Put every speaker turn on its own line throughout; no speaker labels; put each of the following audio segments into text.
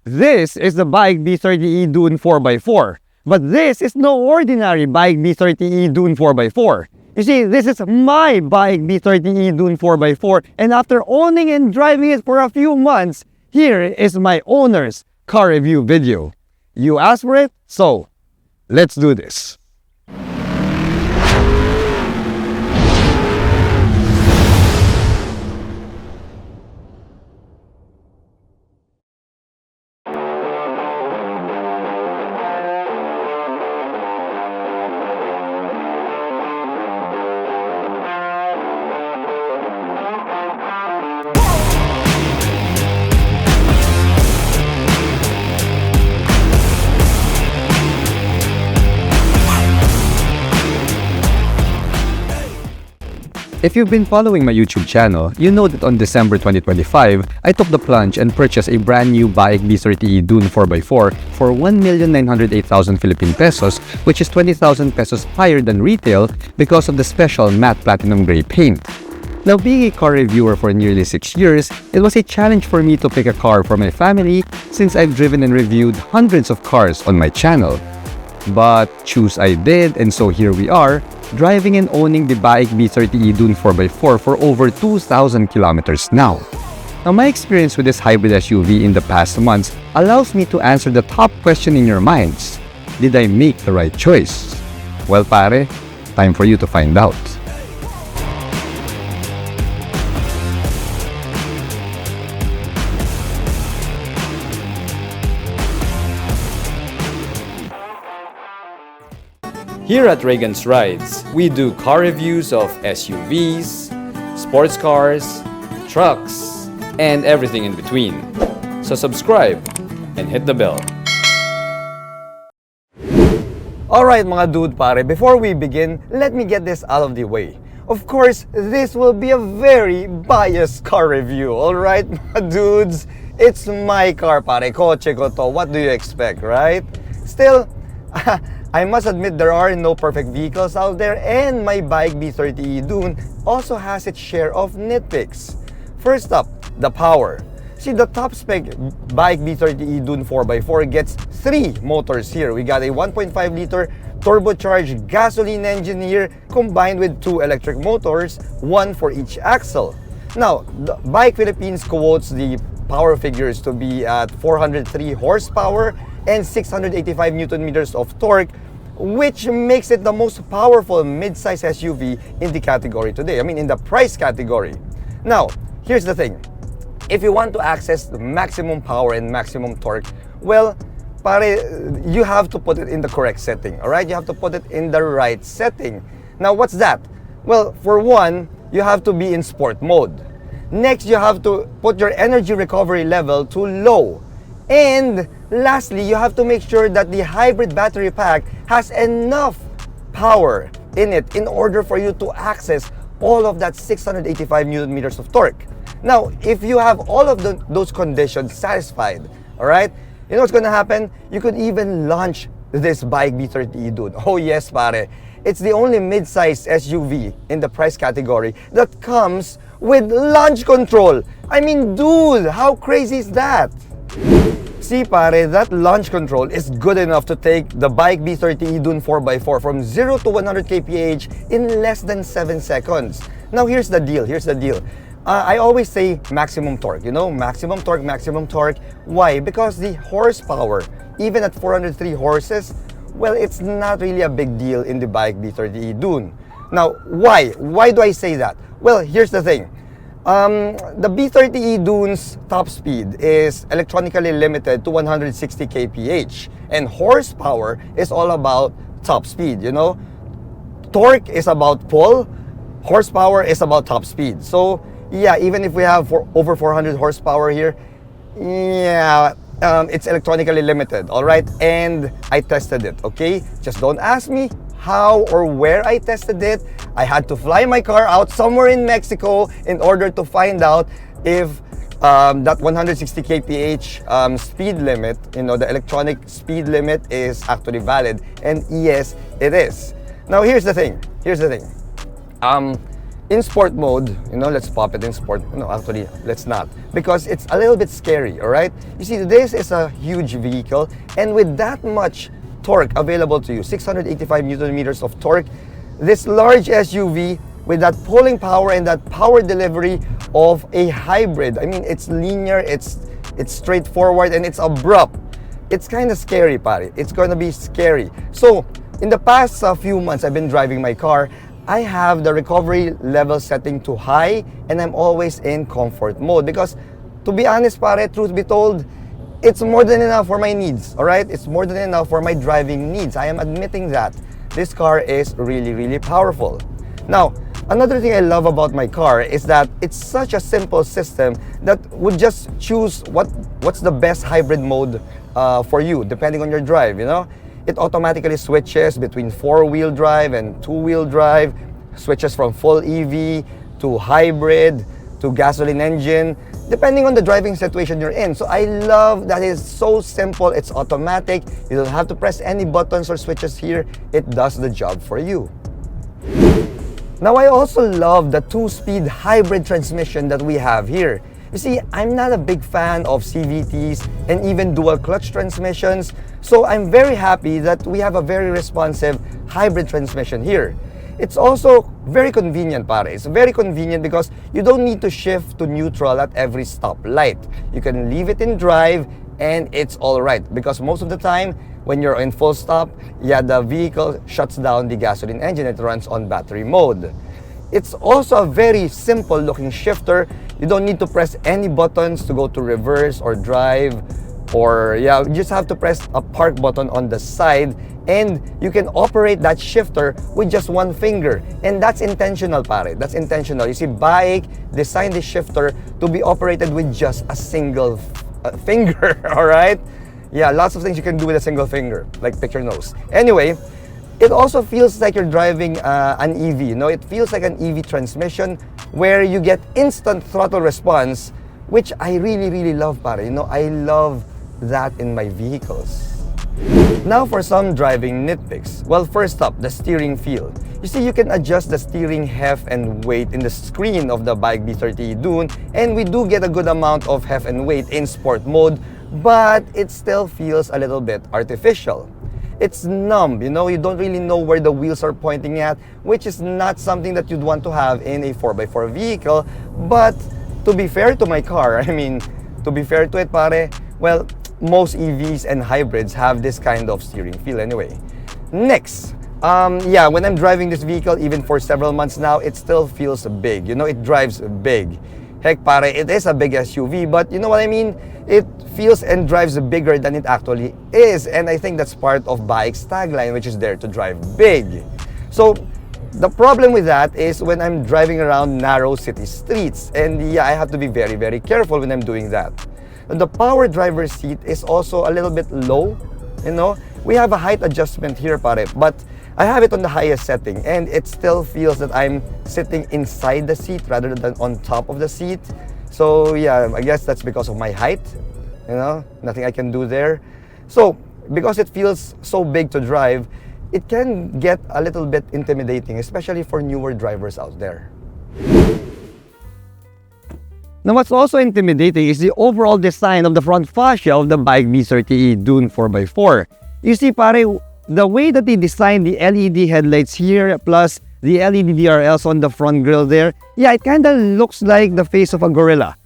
This is the BAIC B30e Dune 4x4. But this is no ordinary BAIC B30e Dune 4x4. You see, this is my BAIC B30e Dune 4x4, and after owning and driving it for a few months, here is my owner's car review video. You asked for it, so let's do this. If you've been following my YouTube channel, you know that on December 2025, I took the plunge and purchased a brand new BAIC B30e Dune 4x4 for 1,908,000 Philippine pesos, which is 20,000 pesos higher than retail because of the special matte platinum gray paint. Now, being a car reviewer for nearly 6 years, it was a challenge for me to pick a car for my family since I've driven and reviewed hundreds of cars on my channel. But choose I did, and so here we are, driving and owning the BAIC B30e Dune 4x4 for over 2,000 kilometers now. Now, my experience with this hybrid SUV in the past months allows me to answer the top question in your minds. Did I make the right choice? Well, pare, time for you to find out. Here at Reygan's Rides, we do car reviews of SUVs, sports cars, trucks, and everything in between. So subscribe and hit the bell. Alright mga dude pare, before we begin, let me get this out of the way. Of course, this will be a very biased car review, alright mga dudes? It's my car pare, kotse ko to, what do you expect, right? Still, I must admit there are no perfect vehicles out there, and my BAIC B30e Dune also has its share of nitpicks. First up, the power. See, the top-spec BAIC B30e Dune 4x4 gets 3 motors here. We got a 1.5-liter turbocharged gasoline engine here combined with 2 electric motors, 1 for each axle. Now, the BAIC Philippines quotes the power figures to be at 403 horsepower and 685 Newton meters of torque, which makes it the most powerful mid-size SUV in the category today. I mean, in the price category. Now, here's the thing. If you want to access the maximum power and maximum torque, well, pare, you have to put it in the correct setting, all right? You have to put it in the right setting. Now, what's that? Well, for one, you have to be in sport mode. Next, you have to put your energy recovery level to low. And lastly, you have to make sure that the hybrid battery pack has enough power in it in order for you to access all of that 685 Newton meters of torque. Now, if you have all of those conditions satisfied, all right, you know what's going to happen? You could even launch this BAIC B30e Dune. Oh yes, pare. It's the only mid-size SUV in the price category that comes with launch control. I mean, dude, how crazy is that? See pare, that launch control is good enough to take the BAIC B30e Dune 4x4 from 0 to 100 kph in less than 7 seconds. Now here's the deal, I always say maximum torque, you know, maximum torque. Why? Because the horsepower, even at 403 horses, well, it's not really a big deal in the BAIC B30e Dune. Now, why? Why do I say that? Well, here's the thing. The B30e Dune's top speed is electronically limited to 160 kph, and horsepower is all about top speed, you know. Torque is about pull, horsepower is about top speed. So, yeah, even if we have over 400 horsepower here, yeah, it's electronically limited, all right? And I tested it, okay? Just don't ask me how or where I tested it. I had to fly my car out somewhere in Mexico in order to find out if that 160 kph speed limit, you know, the electronic speed limit is actually valid. And yes, it is. Now, here's the thing. In sport mode, let's pop it in sport. No, actually, let's not. Because it's a little bit scary, all right? You see, this is a huge vehicle, and with that much torque available to you, 685 Newton meters of torque, this large SUV with that pulling power and that power delivery of a hybrid. I mean, it's linear, it's straightforward, and it's abrupt. It's kind of scary, pare. It's going to be scary. So, in the past few months, I've been driving my car. I have the recovery level setting to high, and I'm always in comfort mode because, to be honest, pare, truth be told, it's more than enough for my needs, all right? It's more than enough for my driving needs. I am admitting that. This car is really, really powerful. Now, another thing I love about my car is that it's such a simple system that would just choose what's the best hybrid mode for you, depending on your drive, It automatically switches between four-wheel drive and two-wheel drive, switches from full EV to hybrid to gasoline engine, depending on the driving situation you're in. So I love that it's so simple, it's automatic, you don't have to press any buttons or switches here, it does the job for you. Now I also love the two-speed hybrid transmission that we have here. You see, I'm not a big fan of CVTs and even dual clutch transmissions, so I'm very happy that we have a very responsive hybrid transmission here. It's also very convenient, pare. It's very convenient because you don't need to shift to neutral at every stoplight. You can leave it in drive and it's all right because most of the time when you're in full stop, the vehicle shuts down the gasoline engine. It runs on battery mode. It's also a very simple looking shifter. You don't need to press any buttons to go to reverse or drive, or you just have to press a park button on the side and you can operate that shifter with just one finger. And that's intentional, pare. That's intentional. You see, BAIC designed the shifter to be operated with just a single finger, all right? Yeah, lots of things you can do with a single finger, like pick your nose. Anyway, it also feels like you're driving an EV. It feels like an EV transmission where you get instant throttle response, which I really, really love, pare. I love that in my vehicles. Now for some driving nitpicks. Well, first up, the steering feel. You see, you can adjust the steering heft and weight in the screen of the BAIC B30e Dune, and we do get a good amount of heft and weight in sport mode, but it still feels a little bit artificial. It's numb, you don't really know where the wheels are pointing at, which is not something that you'd want to have in a 4x4 vehicle. But to be fair to my car, to be fair to it, pare, well, most EVs and hybrids have this kind of steering feel anyway. Next, when I'm driving this vehicle, even for several months now, it still feels big. It drives big. Heck, pare, it is a big SUV, but you know what I mean? It feels and drives bigger than it actually is. And I think that's part of BAIC's tagline, which is there to drive big. So the problem with that is when I'm driving around narrow city streets. And I have to be very, very careful when I'm doing that. The power driver's seat is also a little bit low. We have a height adjustment here, pare, but I have it on the highest setting and it still feels that I'm sitting inside the seat rather than on top of the seat. So I guess that's because of my height, nothing I can do there. So because it feels so big to drive, it can get a little bit intimidating, especially for newer drivers out there. Now what's also intimidating is the overall design of the front fascia of the BAIC B30e Dune 4x4. You see, pare, the way that they designed the LED headlights here, plus the LED DRLs on the front grille there, it kind of looks like the face of a gorilla.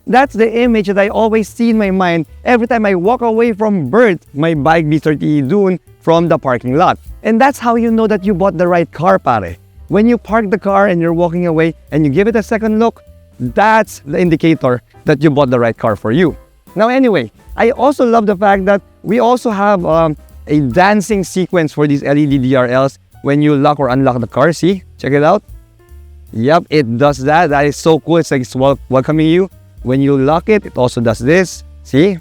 That's the image that I always see in my mind every time I walk away from my BAIC B30e Dune from the parking lot. And that's how you know that you bought the right car, pare. When you park the car and you're walking away and you give it a second look, that's the indicator that you bought the right car for you. Now anyway, I also love the fact that we also have a dancing sequence for these LED DRLs when you lock or unlock the car. See? Check it out. Yep, it does that. That is so cool. It's like it's welcoming you. When you lock it, it also does this. See?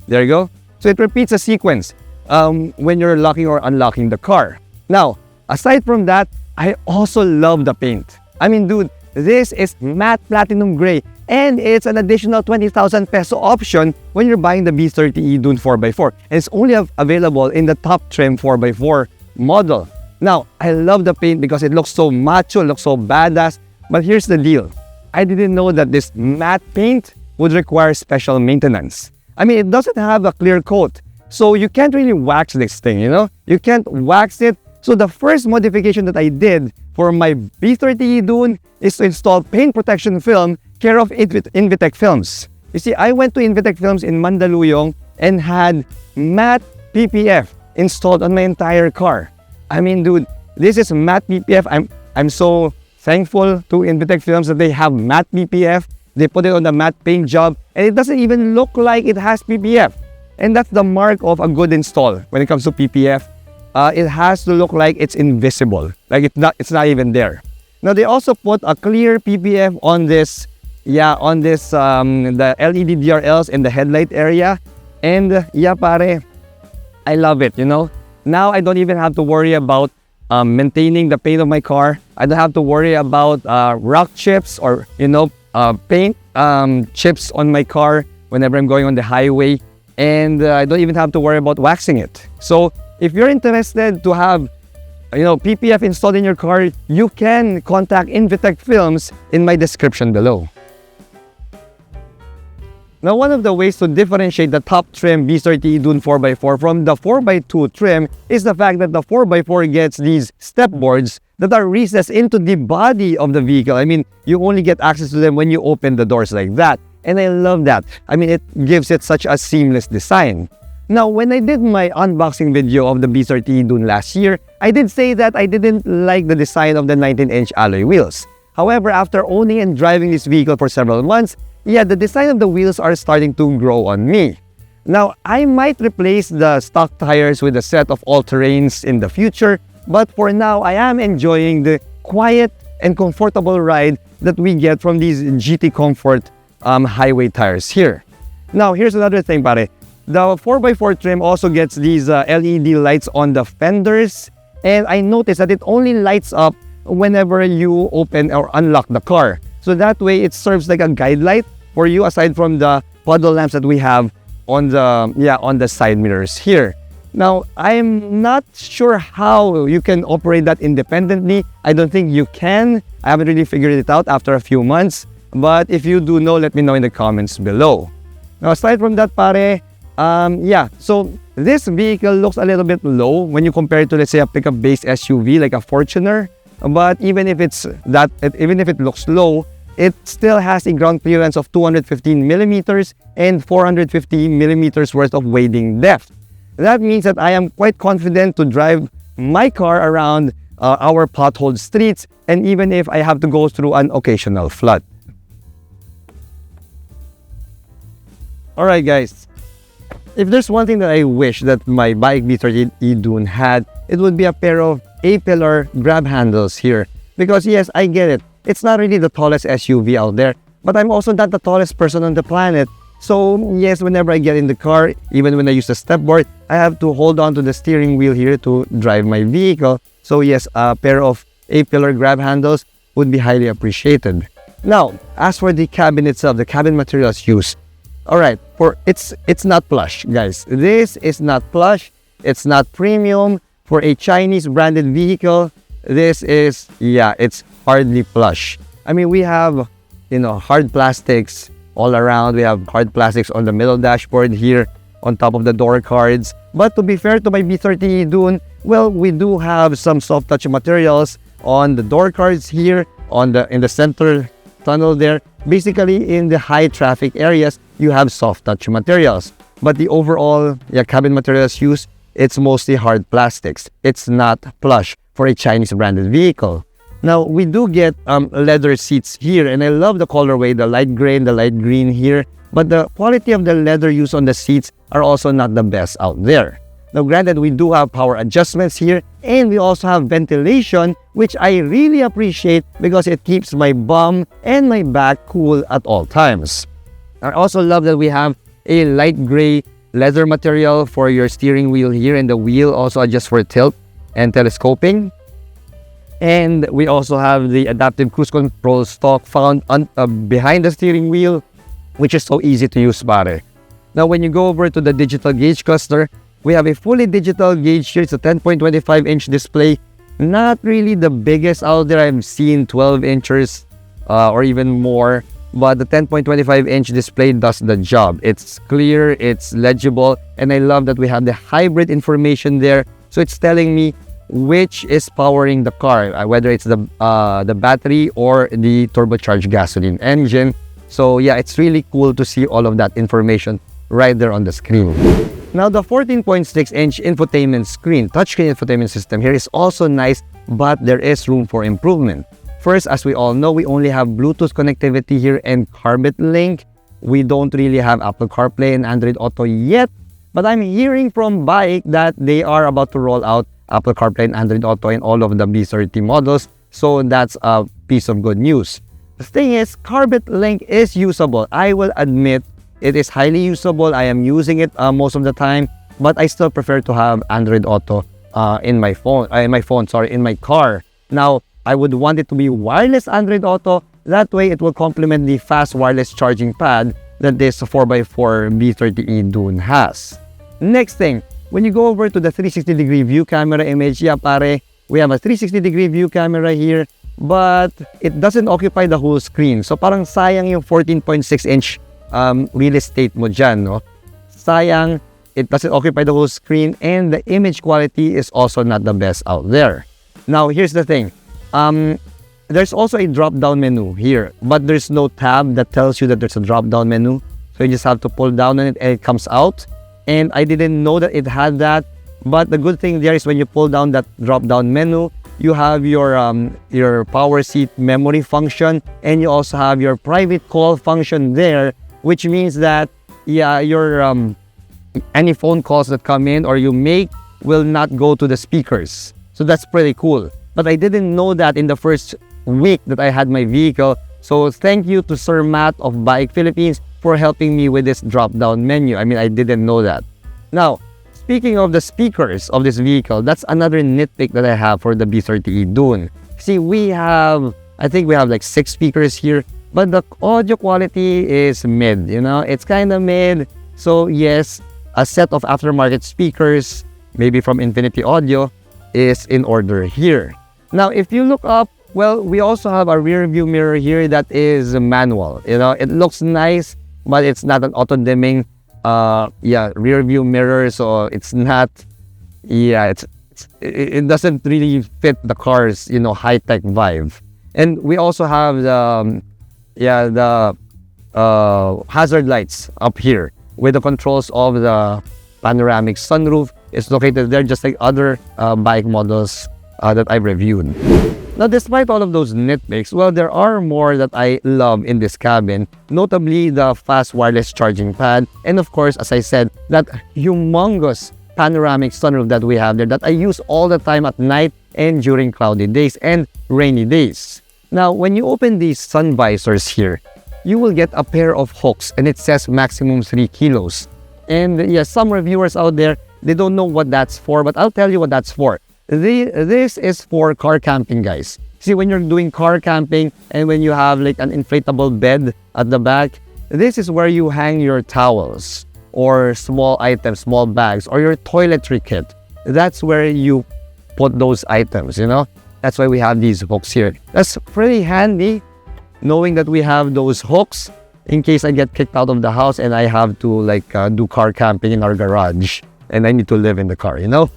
There you go. So it repeats a sequence when you're locking or unlocking the car. Now, aside from that, I also love the paint. Dude, this is matte platinum gray and it's an additional 20,000 peso option when you're buying the B30e Dune 4x4. And it's only available in the top trim 4x4 model. Now, I love the paint because it looks so macho, looks so badass. But here's the deal. I didn't know that this matte paint would require special maintenance. I mean, it doesn't have a clear coat, so you can't really wax this thing, you know? You can't wax it. So the first modification that I did for my B30e Dune is to install paint protection film care of Invitec Films. You see, I went to Invitec Films in Mandaluyong and had matte PPF installed on my entire car. I mean, dude, this is matte PPF. I'm so thankful to Invitec Films that they have matte PPF. They put it on the matte paint job and it doesn't even look like it has PPF. And that's the mark of a good install when it comes to PPF. It has to look like it's invisible, like it's not even there. Now they also put a clear PPF on this, the LED DRLs in the headlight area, and yeah, pare, I love it. You know, now I don't even have to worry about maintaining the paint of my car. I don't have to worry about rock chips or paint chips on my car whenever I'm going on the highway, and I don't even have to worry about waxing it. So if you're interested to have PPF installed in your car, you can contact Invitec Films in my description below. Now, one of the ways to differentiate the top trim B30e Dune 4x4 from the 4x2 trim is the fact that the 4x4 gets these step boards that are recessed into the body of the vehicle. I mean, you only get access to them when you open the doors like that. And I love that. I mean, it gives it such a seamless design. Now, when I did my unboxing video of the B30e Dune last year, I did say that I didn't like the design of the 19-inch alloy wheels. However, after owning and driving this vehicle for several months, yeah, the design of the wheels are starting to grow on me. Now, I might replace the stock tires with a set of all-terrains in the future, but for now, I am enjoying the quiet and comfortable ride that we get from these GT Comfort highway tires here. Now, here's another thing, pare. The 4x4 trim also gets these LED lights on the fenders, and I noticed that it only lights up whenever you open or unlock the car. So that way, it serves like a guide light for you aside from the puddle lamps that we have on the side mirrors here. Now, I'm not sure how you can operate that independently. I don't think you can. I haven't really figured it out after a few months. But if you do know, let me know in the comments below. Now, aside from that, pare, so this vehicle looks a little bit low when you compare it to, let's say, a pickup-based SUV like a Fortuner. But even if it looks low, it still has a ground clearance of 215 millimeters and 450 millimeters worth of wading depth. That means that I am quite confident to drive my car around our potholed streets, and even if I have to go through an occasional flood. Alright guys, if there's one thing that I wish that my BAIC B30e Dune had, it would be a pair of A-pillar grab handles here. Because yes, I get it. It's not really the tallest SUV out there, but I'm also not the tallest person on the planet. So yes, whenever I get in the car, even when I use the stepboard, I have to hold on to the steering wheel here to drive my vehicle. So yes, a pair of A-pillar grab handles would be highly appreciated. Now, as for the cabin itself, the cabin materials used. Alright, it's not plush, guys. This is not plush. It's not premium. For a Chinese branded vehicle, this is, it's hardly plush. I mean, we have, hard plastics all around. We have hard plastics on the middle dashboard here, on top of the door cards. But to be fair to my B30e Dune, well, we do have some soft touch materials on the door cards here, in the center tunnel there. Basically, in the high traffic areas, you have soft touch materials. But the overall cabin materials used, it's mostly hard plastics. It's not plush for a Chinese branded vehicle. Now, we do get leather seats here, and I love the colorway, the light gray and the light green here. But the quality of the leather used on the seats are also not the best out there. Now, granted, we do have power adjustments here, and we also have ventilation, which I really appreciate because it keeps my bum and my back cool at all times. I also love that we have a light gray leather material for your steering wheel here, and the wheel also adjusts for tilt and telescoping. And we also have the adaptive cruise control stalk found behind the steering wheel, which is so easy to use, pare. Now, when you go over to the digital gauge cluster, we have a fully digital gauge here. It's a 10.25-inch display. Not really the biggest out there. I've seen 12 inches or even more. But the 10.25-inch display does the job. It's clear, it's legible, and I love that we have the hybrid information there. So it's telling me which is powering the car, whether it's the battery or the turbocharged gasoline engine. So yeah, it's really cool to see all of that information right there on the screen. Now the 14.6-inch infotainment screen, touchscreen infotainment system here is also nice, but there is room for improvement. First, as we all know, we only have Bluetooth connectivity here and Carbit Link. We don't really have Apple CarPlay and Android Auto yet, but I'm hearing from BAIC that they are about to roll out Apple CarPlay and Android Auto in all of the B30 models, so that's a piece of good news. The thing is, Carbit Link is usable. I will admit it is highly usable. I am using it most of the time, but I still prefer to have Android Auto in my car. Now, I would want it to be wireless Android Auto. That way, it will complement the fast wireless charging pad that this 4x4 B30e Dune has. Next thing, when you go over to the 360-degree view camera image, yeah pare, we have a 360-degree view camera here, but it doesn't occupy the whole screen. So parang sayang yung 14.6-inch real estate mo dyan, no? Sayang, it doesn't occupy the whole screen, and the image quality is also not the best out there. Now, here's the thing. There's also a drop-down menu here, but there's no tab that tells you that there's a drop-down menu. So you just have to pull down on it and it comes out. And I didn't know that it had that. But the good thing there is when you pull down that drop-down menu, you have your power seat memory function, and you also have your private call function there, which means that yeah, your any phone calls that come in or you make will not go to the speakers. So that's pretty cool. But I didn't know that in the first week that I had my vehicle. So thank you to Sir Matt of BAIC Philippines for helping me with this drop-down menu. I mean, I didn't know that. Now, speaking of the speakers of this vehicle, that's another nitpick that I have for the B30e Dune. See, I think we have like 6 speakers here, but the audio quality is mid, you know? It's kind of mid. So yes, a set of aftermarket speakers, maybe from Infinity Audio, is in order here. Now, if you look up, well, we also have a rear view mirror here that is manual. You know, it looks nice, but it's not an auto-dimming rear view mirror, so it's not, it doesn't really fit the car's, you know, high-tech vibe. And we also have the hazard lights up here with the controls of the panoramic sunroof. It's located there just like other bike models that I've reviewed. Now, despite all of those nitpicks, well, there are more that I love in this cabin, notably the fast wireless charging pad, and of course, as I said, that humongous panoramic sunroof that we have there that I use all the time at night and during cloudy days and rainy days. Now, when you open these sun visors here, you will get a pair of hooks, and it says maximum 3 kilos. And yeah, some reviewers out there, they don't know what that's for, but I'll tell you what that's for. This is for car camping, guys. See, when you're doing car camping and when you have like an inflatable bed at the back, this is where you hang your towels or small items, small bags, or your toiletry kit. That's where you put those items, you know? That's why we have these hooks here. That's pretty handy, knowing that we have those hooks in case I get kicked out of the house and I have to like do car camping in our garage and I need to live in the car, you know?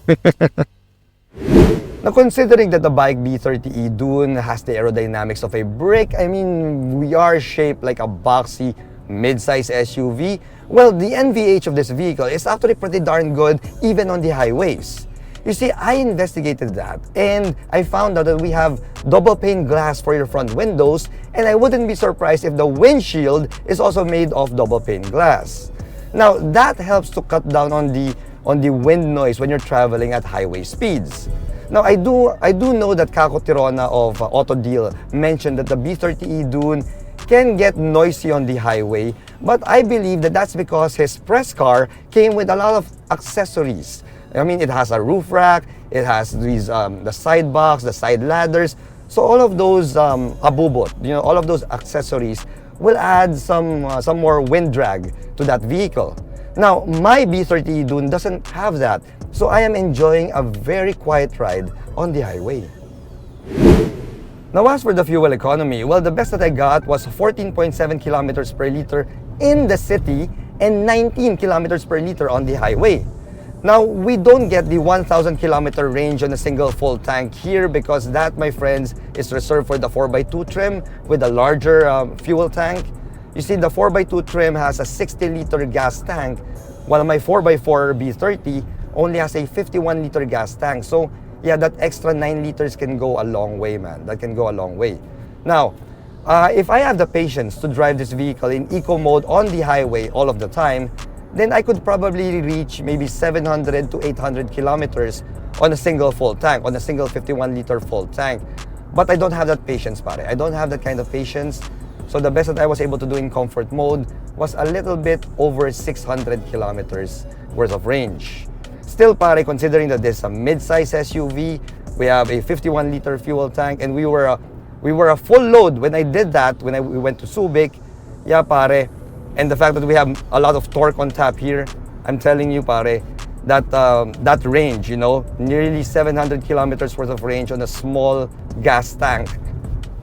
Now, considering that the BAIC B30e Dune has the aerodynamics of a brick, I mean, we are shaped like a boxy mid-size SUV. Well, the NVH of this vehicle is actually pretty darn good even on the highways. You see, I investigated that and I found out that we have double pane glass for your front windows, and I wouldn't be surprised if the windshield is also made of double pane glass. Now, that helps to cut down on the wind noise when you're traveling at highway speeds. Now, I do know that Kako Tirona of Autodeal mentioned that the B30e Dune can get noisy on the highway, but I believe that that's because his press car came with a lot of accessories. I mean, it has a roof rack, it has these the side box, the side ladders. So all of those abubot, you know, all of those accessories will add some more wind drag to that vehicle. Now, my B30e Dune doesn't have that, so I am enjoying a very quiet ride on the highway. Now as for the fuel economy, well, the best that I got was 14.7 kilometers per liter in the city and 19 kilometers per liter on the highway. Now, we don't get the 1,000 kilometer range on a single full tank here because that, my friends, is reserved for the 4x2 trim with a larger fuel tank. You see, the 4x2 trim has a 60-liter gas tank, while my 4x4 B30 only has a 51-liter gas tank. So, yeah, that extra 9 liters can go a long way, man. That can go a long way. Now, if I have the patience to drive this vehicle in eco mode on the highway all of the time, then I could probably reach maybe 700 to 800 kilometers on a single full tank, on a single 51-liter full tank. But I don't have that patience, pare. I don't have that kind of patience. So the best that I was able to do in comfort mode was a little bit over 600 kilometers worth of range. Still, pare, considering that there's a mid-size SUV, we have a 51-liter fuel tank, and we were a full load when I did that, when we went to Subic. Yeah, pare. And the fact that we have a lot of torque on tap here, I'm telling you, pare, that that range, you know, nearly 700 kilometers worth of range on a small gas tank,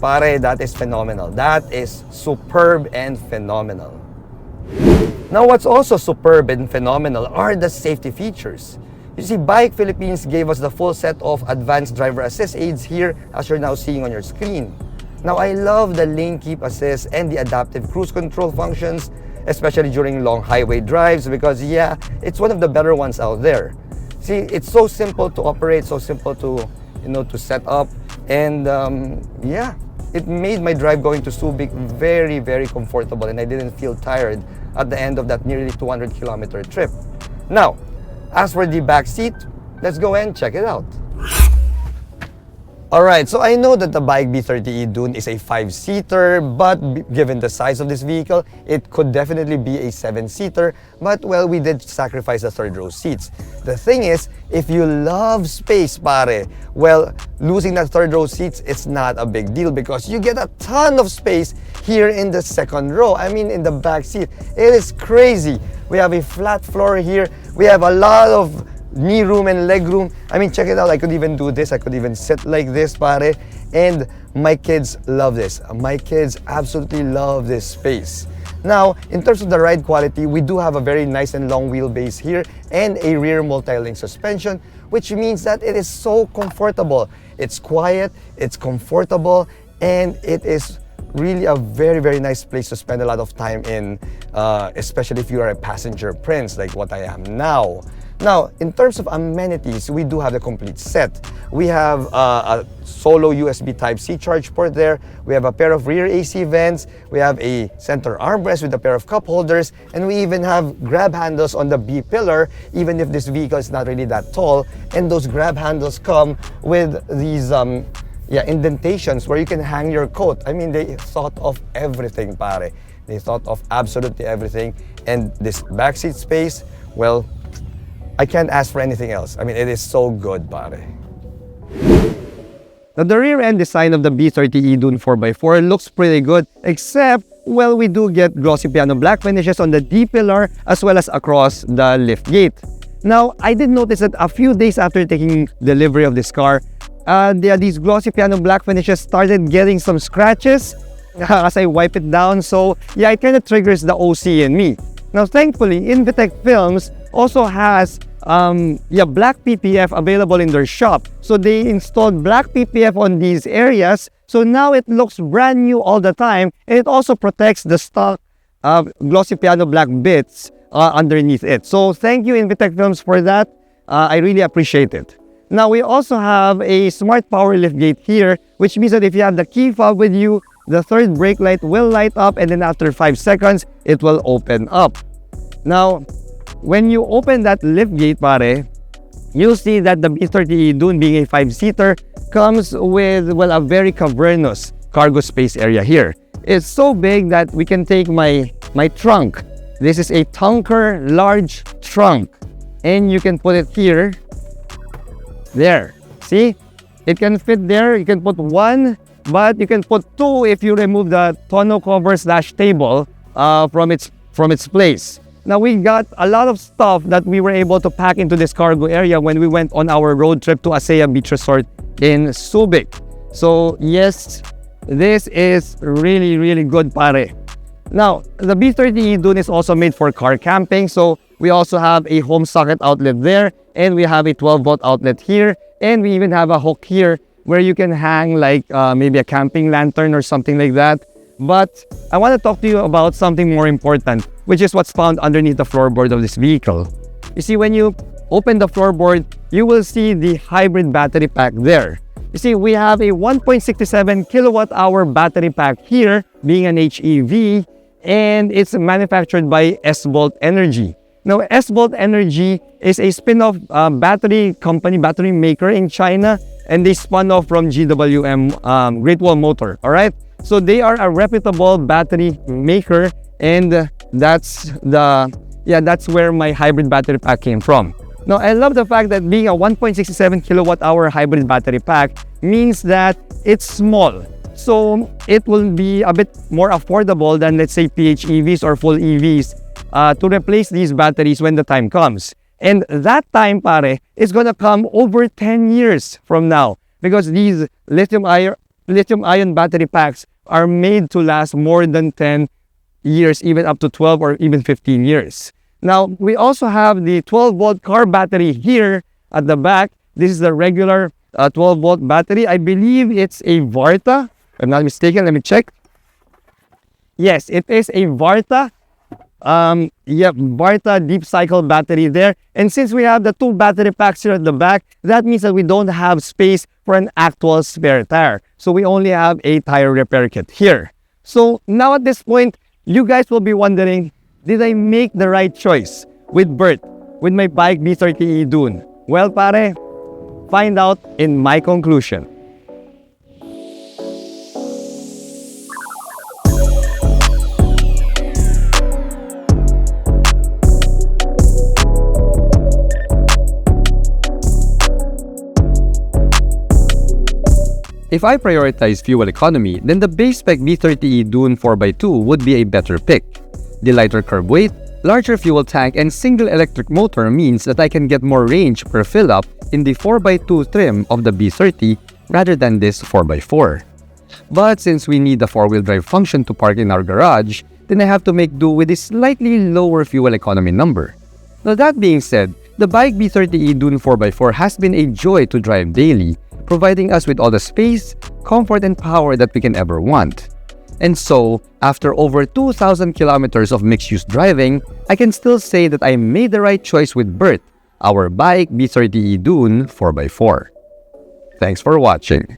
pare, that is phenomenal. That is superb and phenomenal. Now, what's also superb and phenomenal are the safety features. You see, BAIC Philippines gave us the full set of advanced driver assist aids here, as you're now seeing on your screen. Now, I love the lane keep assist and the adaptive cruise control functions, especially during long highway drives, because yeah, it's one of the better ones out there. See, it's so simple to operate, so simple to, you know, to set up, and yeah, it made my drive going to Subic very, very comfortable, and I didn't feel tired at the end of that nearly 200-kilometer trip. Now, as for the back seat, let's go and check it out. Alright, so I know that the BAIC B30e Dune is a 5-seater, but given the size of this vehicle, it could definitely be a 7-seater, but well, we did sacrifice the third row seats. The thing is, if you love space, pare, well, losing that third row seats, it's not a big deal because you get a ton of space here in the second row. I mean, in the back seat. It is crazy. We have a flat floor here. We have a lot of knee room and leg room. I mean, check it out. I could even do this. I could even sit like this, pare. And my kids love this. My kids absolutely love this space. Now, in terms of the ride quality, we do have a very nice and long wheelbase here and a rear multi-link suspension, which means that it is so comfortable. It's quiet, it's comfortable, and it is really a very, very nice place to spend a lot of time in, especially if you are a passenger prince like what I am now. Now, in terms of amenities, we do have the complete set. We have a solo USB Type-C charge port there. We have a pair of rear AC vents. We have a center armrest with a pair of cup holders. And we even have grab handles on the B pillar, even if this vehicle is not really that tall. And those grab handles come with these indentations where you can hang your coat. I mean, they thought of everything, pare. They thought of absolutely everything. And this backseat space, well, I can't ask for anything else. I mean, it is so good, pare. Now, the rear end design of the B30e Dune 4x4 looks pretty good, except, well, we do get glossy piano black finishes on the D pillar as well as across the lift gate. Now, I did notice that a few days after taking delivery of this car, these glossy piano black finishes started getting some scratches as I wipe it down. So, yeah, it kind of triggers the OC in me. Now, thankfully, Invitec Films also has black PPF available in their shop. So they installed black PPF on these areas. So now it looks brand new all the time. And it also protects the stock glossy piano black bits underneath it. So thank you, Invitec Films, for that. I really appreciate it. Now we also have a smart power lift gate here, which means that if you have the key fob with you, the third brake light will light up, and then after 5 seconds, it will open up. Now, when you open that lift gate, pare, you'll see that the B30e Dune, being a 5-seater, comes with, well, a very cavernous cargo space area here. It's so big that we can take my trunk. This is a Tonker large trunk, and you can put it here. There. See? It can fit there. You can put 1, but you can put 2 if you remove the tonneau cover / table from its place. Now, we got a lot of stuff that we were able to pack into this cargo area when we went on our road trip to Asea Beach Resort in Subic. So yes, this is really, really good, pare. Now, the B30e Dune is also made for car camping. So we also have a home socket outlet there, and we have a 12-volt outlet here, and we even have a hook here where you can hang like maybe a camping lantern or something like that. But I want to talk to you about something more important, which is what's found underneath the floorboard of this vehicle. You see, when you open the floorboard, you will see the hybrid battery pack there. You see, we have a 1.67 kilowatt-hour battery pack here, being an HEV, and it's manufactured by S-Volt Energy. Now, S-Volt Energy is a spin-off battery company, battery maker in China, and they spun off from GWM, Great Wall Motor, all right? So they are a reputable battery maker, and that's where my hybrid battery pack came from. Now, I love the fact that being a 1.67 kilowatt-hour hybrid battery pack means that it's small. So it will be a bit more affordable than, let's say, PHEVs or full EVs to replace these batteries when the time comes. And that time, pare, is gonna come over 10 years from now, because these lithium-ion battery packs are made to last more than 10 years, even up to 12 or even 15 years. Now, we also have the 12-volt car battery here at the back. This is the regular 12-volt battery. I believe it's a Varta. If I'm not mistaken, let me check. Yes, it is a Varta. Varta deep cycle battery there. And since we have the two battery packs here at the back, that means that we don't have space for an actual spare tire. So we only have a tire repair kit here. So now at this point, you guys will be wondering, did I make the right choice with BERT, with my BAIC B30e Dune? Well, pare, find out in my conclusion.
If I prioritize fuel economy, then the base spec B30e Dune 4x2 would be a better pick. The lighter curb weight, larger fuel tank, and single electric motor means that I can get more range per fill-up in the 4x2 trim of the B30 rather than this 4x4. But since we need the 4-wheel drive function to park in our garage, then I have to make do with a slightly lower fuel economy number. Now that being said, the BAIC B30e Dune 4x4 has been a joy to drive daily, providing us with all the space, comfort, and power that we can ever want. And so, after over 2,000 kilometers of mixed-use driving, I can still say that I made the right choice with BERT, our BAIC B30e Dune 4x4. Thanks for watching.